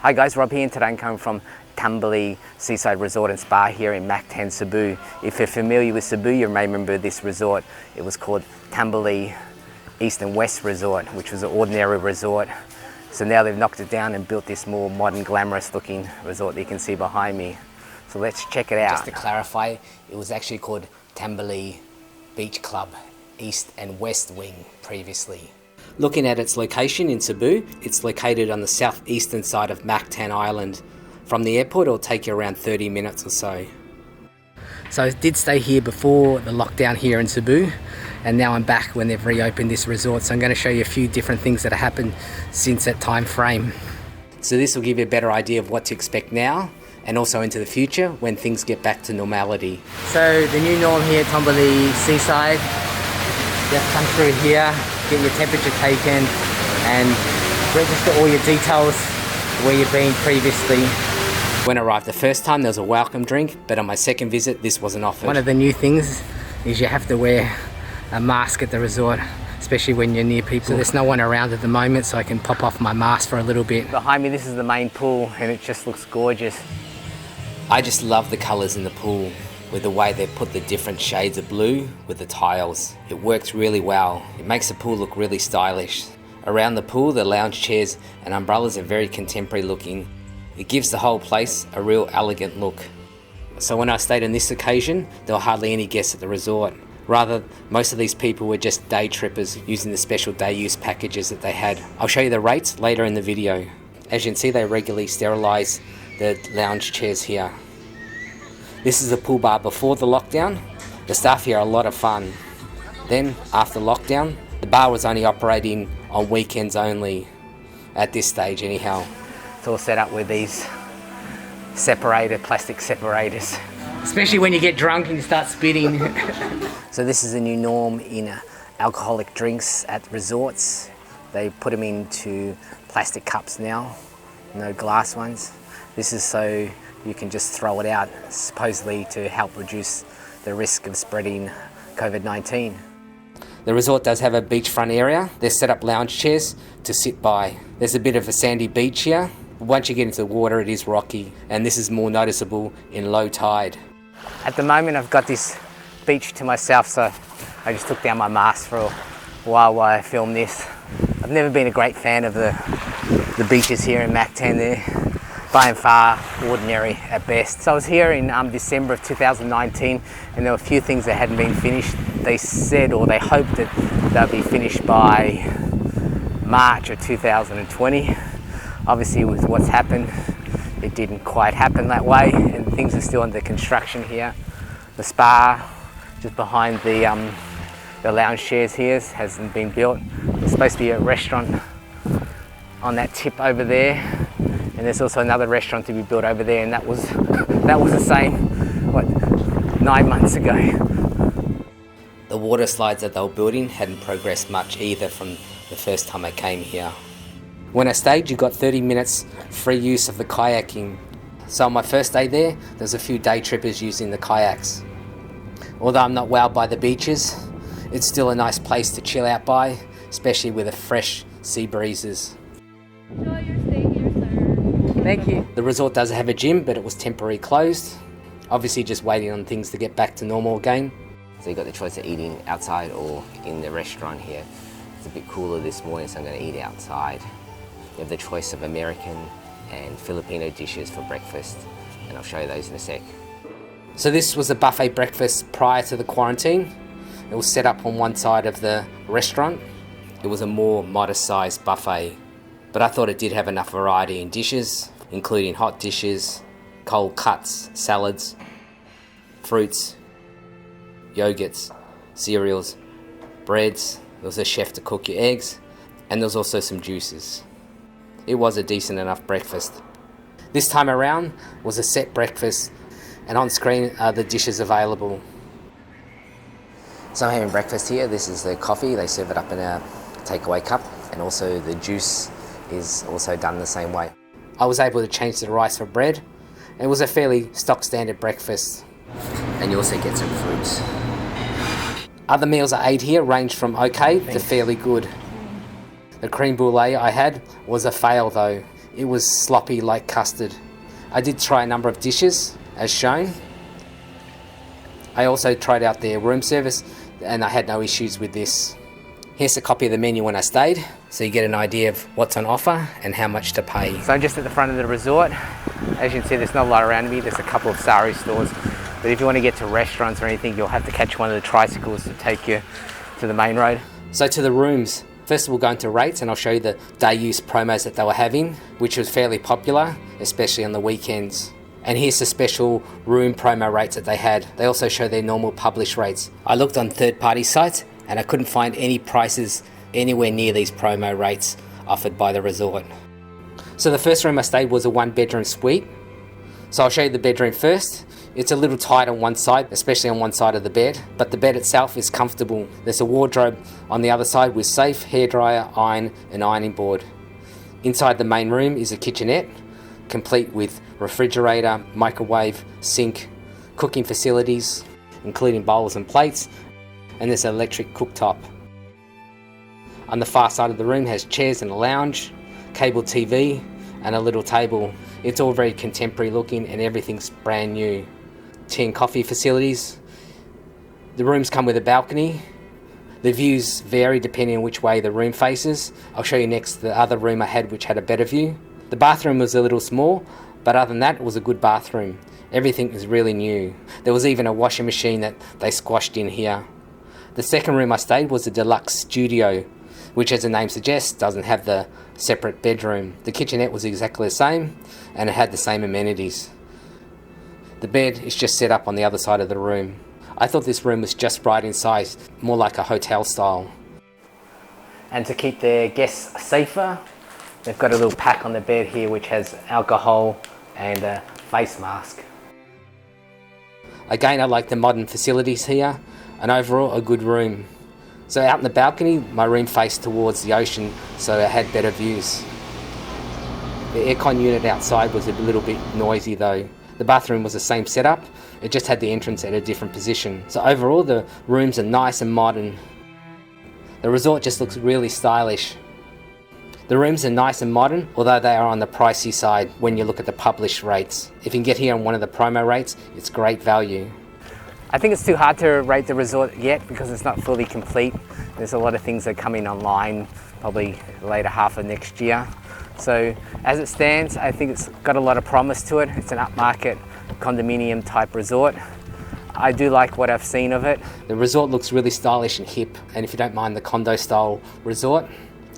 Hi guys, Rob here, and today I'm coming from Tambali Seaside Resort and Spa here in Mactan, Cebu. If you're familiar with Cebu, you may remember this resort. It was called Tambali East and West Resort, which was an ordinary resort. So now they've knocked it down and built this more modern, glamorous looking resort that you can see behind me. So let's check it out. Just to clarify, it was actually called Tambali Beach Club East and West Wing previously. Looking at its location in Cebu, it's located on the southeastern side of Mactan Island. From the airport, it'll take you around 30 minutes or so. So I did stay here before the lockdown here in Cebu, and now I'm back when they've reopened this resort. So I'm going to show you a few different things that have happened since that time frame. So this will give you a better idea of what to expect now and also into the future when things get back to normality. So the new norm here at Tambali Seaside, just come through here, get your temperature taken and register all your details where you've been previously. When I arrived the first time, there was a welcome drink, but on my second visit, this wasn't offered. One of the new things is you have to wear a mask at the resort, especially when you're near people. So there's no one around at the moment, so I can pop off my mask for a little bit. Behind me, this is the main pool, and it just looks gorgeous. I just love the colours in the pool, with the way they put the different shades of blue with the tiles. It works really well. It makes the pool look really stylish. Around the pool, the lounge chairs and umbrellas are very contemporary looking. It gives the whole place a real elegant look. So when I stayed on this occasion, there were hardly any guests at the resort. Rather, most of these people were just day trippers using the special day use packages that they had. I'll show you the rates later in the video. As you can see, they regularly sterilise the lounge chairs here. This is the pool bar before the lockdown. The staff here are a lot of fun. Then, after lockdown, the bar was only operating on weekends only, at this stage anyhow. It's all set up with these plastic separators. Especially when you get drunk and you start spitting. So this is a new norm in alcoholic drinks at resorts. They put them into plastic cups now, no glass ones. This is so you can just throw it out, supposedly to help reduce the risk of spreading COVID-19. The resort does have a beachfront area. They've set up lounge chairs to sit by. There's a bit of a sandy beach here. Once you get into the water, it is rocky, and this is more noticeable in low tide. At the moment, I've got this beach to myself, so I just took down my mask for a while I filmed this. I've never been a great fan of the beaches here in Mactan. They're by and far ordinary at best. So I was here in December of 2019, and there were a few things that hadn't been finished. They said, or they hoped that they'll be finished by March of 2020. Obviously with what's happened, it didn't quite happen that way, and things are still under construction here. The spa, just behind the lounge chairs here, hasn't been built. There's supposed to be a restaurant on that tip over there, and there's also another restaurant to be built over there, and that was the same, 9 months ago. The water slides that they were building hadn't progressed much either from the first time I came here. When I stayed, you got 30 minutes free use of the kayaking. So on my first day there's a few day trippers using the kayaks. Although I'm not wowed by the beaches, it's still a nice place to chill out by, especially with the fresh sea breezes. Enjoy your stay here, sir. Thank you. The resort does have a gym, but it was temporarily closed. Obviously just waiting on things to get back to normal again. So you got the choice of eating outside or in the restaurant here. It's a bit cooler this morning, so I'm going to eat outside. You have the choice of American and Filipino dishes for breakfast, and I'll show you those in a sec. So this was a buffet breakfast prior to the quarantine. It was set up on one side of the restaurant. It was a more modest sized buffet, but I thought it did have enough variety in dishes, including hot dishes, cold cuts, salads, fruits, yogurts, cereals, breads. There was a chef to cook your eggs, and there was also some juices. It was a decent enough breakfast. This time around was a set breakfast, and on screen are the dishes available. So I'm having breakfast here. This is the coffee. They serve it up in a takeaway cup, and also the juice is also done the same way. I was able to change the rice for bread. It was a fairly stock standard breakfast. And you also get some fruits. Other meals I ate here ranged from okay to fairly good. The creme brulee I had was a fail though. it was sloppy like custard. I did try a number of dishes, as shown. I also tried out their room service, and I had no issues with this. Here's a copy of the menu when I stayed, so you get an idea of what's on offer and how much to pay. So I'm just at the front of the resort. As you can see, there's not a lot around me. There's a couple of sari stores, but if you want to get to restaurants or anything, you'll have to catch one of the tricycles to take you to the main road. So to the rooms. First we'll go into rates, and I'll show you the day use promos that they were having, which was fairly popular, especially on the weekends. And here's the special room promo rates that they had. They also show their normal published rates. I looked on third-party sites and I couldn't find any prices anywhere near these promo rates offered by the resort. So the first room I stayed was a 1-bedroom suite. So I'll show you the bedroom first. It's a little tight on one side, especially on one side of the bed, but the bed itself is comfortable. There's a wardrobe on the other side with safe, hairdryer, iron and ironing board. Inside the main room is a kitchenette, complete with refrigerator, microwave, sink, cooking facilities, including bowls and plates, and there's an electric cooktop. On the far side of the room has chairs and a lounge, cable TV, and a little table. It's all very contemporary looking and everything's brand new. Tea and coffee facilities. The rooms come with a balcony. The views vary depending on which way the room faces. I'll show you next the other room I had which had a better view. The bathroom was a little small, but other than that it was a good bathroom. Everything is really new. There was even a washing machine that they squashed in here. The second room I stayed was a deluxe studio, which as the name suggests doesn't have the separate bedroom. The kitchenette was exactly the same and it had the same amenities. The bed is just set up on the other side of the room. I thought this room was just right in size, more like a hotel style. And to keep their guests safer, they've got a little pack on the bed here which has alcohol and a face mask. Again, I like the modern facilities here, and overall a good room. So out in the balcony, my room faced towards the ocean, so it had better views. The aircon unit outside was a little bit noisy though. The bathroom was the same setup, it just had the entrance at a different position. So overall the rooms are nice and modern. The resort just looks really stylish. The rooms are nice and modern, although they are on the pricey side when you look at the published rates. If you can get here on one of the promo rates, it's great value. I think it's too hard to rate the resort yet because it's not fully complete. There's a lot of things that are coming online probably later half of next year. So as it stands, I think it's got a lot of promise to it. It's an upmarket condominium type resort. I do like what I've seen of it. The resort looks really stylish and hip, and if you don't mind the condo style resort,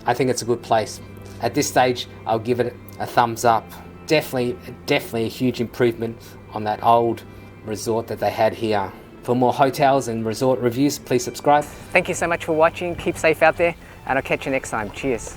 I think it's a good place. At this stage, I'll give it a thumbs up. Definitely a huge improvement on that old resort that they had here. For more hotels and resort reviews, please subscribe. Thank you so much for watching. Keep safe out there, and I'll catch you next time. Cheers.